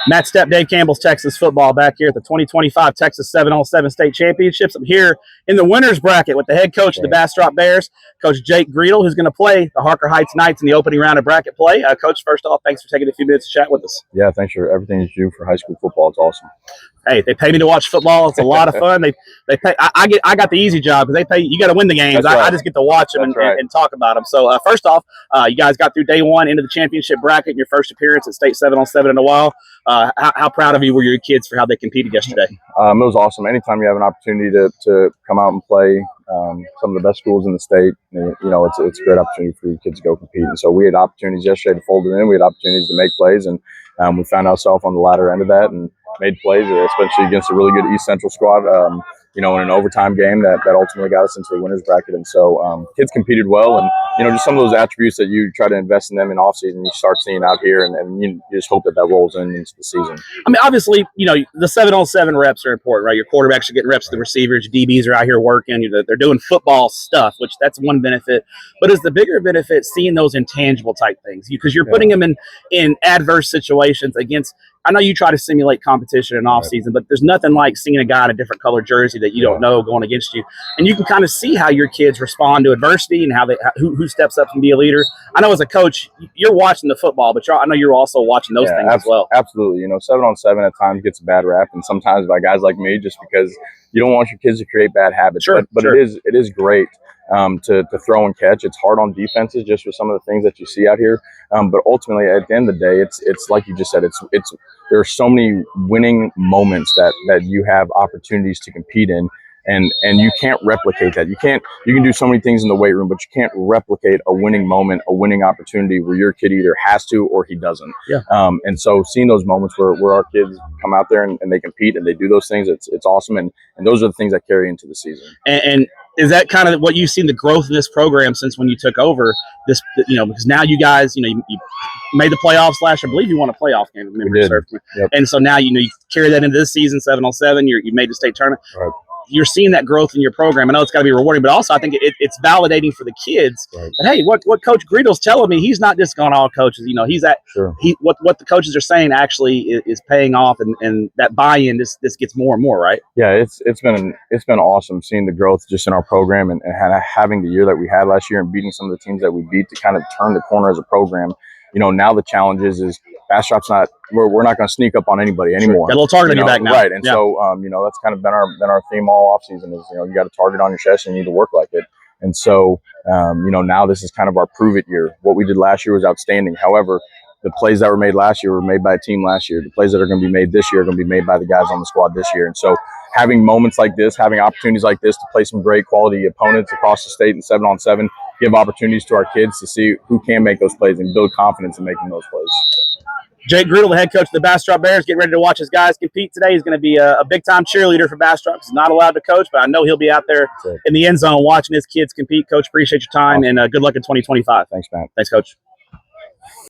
Matt Stepp, Dave Campbell's Texas football back here at the 2025 Texas 7-on-7 State Championships. I'm here in the winner's bracket with the head coach of the Bastrop Bears, Coach Jake Griedl, who's going to play the Harker Heights Knights in the opening round of bracket play. Coach, first off, thanks for taking a few minutes to chat with us. Yeah, thanks for everything you do for high school football. It's awesome. Hey, they pay me to watch football. It's a lot of fun. They pay. I got the easy job because they pay. You got to win the games. Right. I just get to watch them and talk about them. So first off, you guys got through day one into the championship bracket in your first appearance at State 7-on-7 in a while. How proud of you were your kids for how they competed yesterday? It was awesome. Anytime you have an opportunity to come out and play some of the best schools in the state, it's a great opportunity for your kids to go compete. And so we had opportunities yesterday to fold it in. We had opportunities to make plays, and we found ourselves on the latter end of that and made plays, especially against a really good East Central squad. In an overtime game that ultimately got us into the winner's bracket. And so kids competed well, and just some of those attributes that you try to invest in them in offseason, you start seeing out here, and you just hope that rolls into the season. I mean, obviously, the 7-on-7 reps are important, right? Your quarterbacks are getting reps to the receivers, DBs are out here working, they're doing football stuff, which that's one benefit. But is the bigger benefit seeing those intangible type things? Because you're putting them in adverse situations against. I know you try to simulate competition in off season, but there's nothing like seeing a guy in a different colored jersey that you don't know going against you, and you can kind of see how your kids respond to adversity and how who steps up and be a leader. I know as a coach, you're watching the football, but I know you're also watching those things as well. Absolutely. 7-on-7 at times gets a bad rap, and sometimes by guys like me, just because you don't want your kids to create bad habits. Sure, but it is great. To throw and catch. It's hard on defenses just with some of the things that you see out here. But ultimately, at the end of the day, it's like you just said. There are so many winning moments that you have opportunities to compete in, and you can't replicate that. You can do so many things in the weight room, but you can't replicate a winning moment, a winning opportunity where your kid either has to or he doesn't. Yeah. And so seeing those moments where our kids come out there and they compete and they do those things, it's awesome. And those are the things that carry into the season. And is that kind of what you've seen the growth in this program since when you took over this, because now you guys, you made the playoffs last year. I believe you won a playoff game. We did. Yep. And so now, you carry that into this season, 7-on-7, you made the state tournament. Right. You're seeing that growth in your program. I know it's got to be rewarding, but also I think it's validating for the kids. Right. That, hey, what Coach Griedel's telling me, he's not just going all coaches. He's at what the coaches are saying actually is paying off, and that buy-in this gets more and more, right? Yeah, it's been awesome seeing the growth just in our program and having the year that we had last year and beating some of the teams that we beat to kind of turn the corner as a program. Now the challenge is Bastrop's not. We're not going to sneak up on anybody anymore. Got a little target on your back now, right? And so that's kind of been our theme all offseason is you got a target on your chest and you need to work like it. And so now this is kind of our prove it year. What we did last year was outstanding. However, the plays that were made last year were made by a team last year. The plays that are going to be made this year are going to be made by the guys on the squad this year. And so having moments like this, having opportunities like this to play some great quality opponents across the state in 7-on-7, give opportunities to our kids to see who can make those plays and build confidence in making those plays. Jake Griedl, the head coach of the Bastrop Bears, getting ready to watch his guys compete today. He's going to be a big-time cheerleader for Bastrop. He's not allowed to coach, but I know he'll be out there in the end zone watching his kids compete. Coach, appreciate your time, and good luck in 2025. Thanks, Matt. Thanks, Coach.